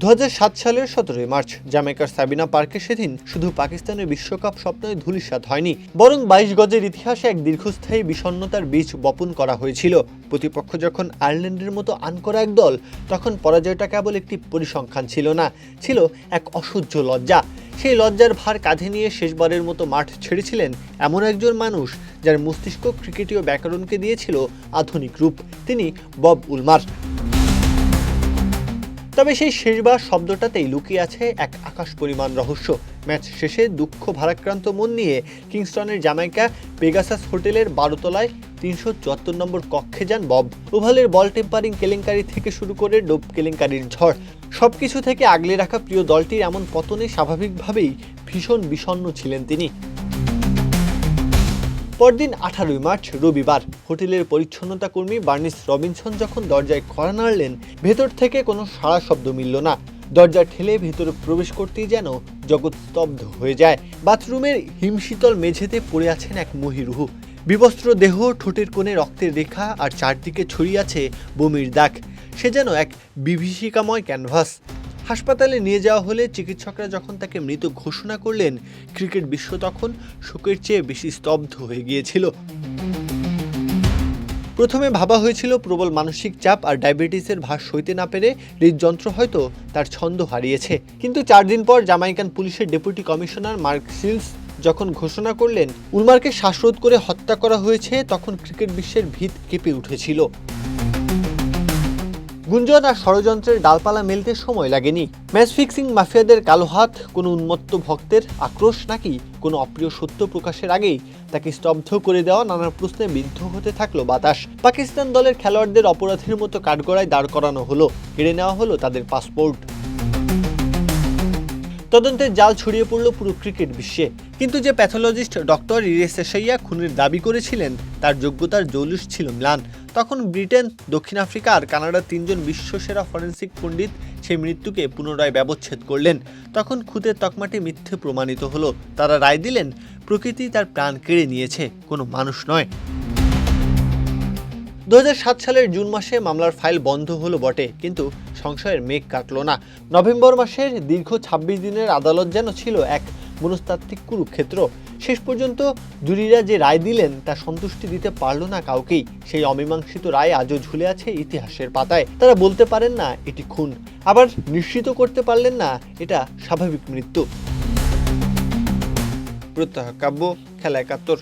2007 সালের 17 মার্চ জ্যামাইকার সাবিনা পার্কে সেদিন শুধু পাকিস্তানের বিশ্বকাপ স্বপ্নে ধূলিসাৎ হয়নি, বরং 22 গজের ইতিহাসে এক দীর্ঘস্থায়ী বিষণ্ণতার বীজ বপন করা হয়েছিল। প্রতিপক্ষ যখন আয়ারল্যান্ডের মতো আনকরা এক দল, তখন পরাজয়টা কেবল একটি পরিসংখ্যান ছিল না, ছিল এক অসহ্য লজ্জা। সেই লজ্জার ভার কাঁধে নিয়ে শেষবারের মতো মাঠ ছেড়েছিলেন এমন একজন মানুষ যার মস্তিষ্ক ক্রিকেটীয় ব্যাকরণকে দিয়েছিল আধুনিক রূপ। তিনি বব উলমার। তবে সেই শেষবার শব্দটাতেই লুকিয়ে আছে এক আকাশ পরিমাণ রহস্য। ম্যাচ শেষে দুঃখ ভারাক্রান্ত মন নিয়ে কিংস্টনের জ্যামাইকা পেগাসাস হোটেলের 12 তলায় 374 নম্বর কক্ষে যান বব। ওভালের বল টেম্পারিং কেলেঙ্কারি থেকে শুরু করে ডোপ কেলেঙ্কারির ঝড়, সবকিছু থেকে আগলে রাখা প্রিয় দলটির এমন পতনে স্বাভাবিকভাবেই ভীষণ বিষণ্ণ ছিলেন তিনি। পরদিন 18 মার্চ রবিবার হোটেলের পরিচ্ছন্নতা কর্মী বার্নিস রবিনসন যখন দরজায় কড়া নাড়লেন, ভেতর থেকে কোনো সাড়া শব্দ মিলল না। দরজা ঠেলে ভেতরে প্রবেশ করতেই যেন জগৎ স্তব্ধ হয়ে যায়। বাথরুমের হিমশীতল মেঝেতে পড়ে আছেন এক মহিরুহ, বিবস্ত্র দেহ, ঠোঁটের কোণে রক্তের রেখা আর চারদিকে ছড়িয়ে আছে বমির দাগ। সে যেন এক বিভীষিকাময় ক্যানভাস। হাসপাতালে নিয়ে যাওয়া হলে চিকিৎসকরা যখন তাকে মৃত ঘোষণা করলেন, ক্রিকেট বিশ্ব তখন শোকের চেয়ে বেশি স্তব্ধ হয়ে গিয়েছিল। প্রথমে ভাবা হয়েছিল প্রবল মানসিক চাপ আর ডায়াবেটিসের ভার সইতে না পেরে হৃদযন্ত্র হয়তো তার ছন্দ হারিয়েছে। কিন্তু 4 দিন পর জামাইকান পুলিশের ডেপুটি কমিশনার মার্ক সিলস যখন ঘোষণা করলেন উলমারকে শ্বাসরোধ করে হত্যা করা হয়েছে, তখন ক্রিকেট বিশ্বের ভিত কেঁপে উঠেছিল। গুঞ্জন আর ষড়যন্ত্রের ডালপালা মেলতে সময় লাগেনি। ম্যাচ ফিক্সিং মাফিয়াদের কালো হাত, কোনো উন্মত্ত ভক্তের আক্রোশ, নাকি কোনো অপ্রিয় সত্য প্রকাশের আগেই তাকে স্তব্ধ করে দেওয়া নানা প্রশ্নে বিদ্ধ হতে থাকলো বাতাস। পাকিস্তান দলের খেলোয়াড়দের অপরাধীর মতো কাঠগড়ায় দাঁড় করানো হলো, কেড়ে নেওয়া হলো তাদের পাসপোর্ট। তদন্তের জাল ছড়িয়ে পড়ল পুরো ক্রিকেট বিশ্বে। কিন্তু যে প্যাথোলজিস্ট ডক্টর ইরেস এশাইয়া খুনের দাবি করেছিলেন, তার যোগ্যতার জৌলুস ছিল ম্লান। তখন ব্রিটেন, দক্ষিণ আফ্রিকা আর কানাডার 3 জন বিশ্বসেরা ফরেন্সিক পণ্ডিত সেই মৃত্যুকে পুনরায় ব্যবচ্ছেদ করলেন। তখন খুদের তকমাটি মিথ্যে প্রমাণিত হলো। তারা রায় দিলেন প্রকৃতি তার প্রাণ কেড়ে নিয়েছে, কোনো মানুষ নয়। 2007 সালের জুন মাসে মামলার ফাইল বন্ধ হলো বটে, কিন্তু সংশয়ের মেঘ কাটল না। নভেম্বর মাসের দীর্ঘ 26 দিনের আদালত যেন ছিল এক মনস্তাত্ত্বিক কুরুক্ষেত্র। শেষ পর্যন্ত জুরিরা যে রায় দিলেন তা সন্তুষ্টি দিতে পারল না কাউকেই। সেই অমীমাংসিত রায় আজও ঝুলে আছে ইতিহাসের পাতায়। তারা বলতে পারেন না এটি খুন, আবার নিশ্চিত করতে পারলেন না এটা স্বাভাবিক মৃত্যু। প্রত্যহ কাব্য, খেলা 71।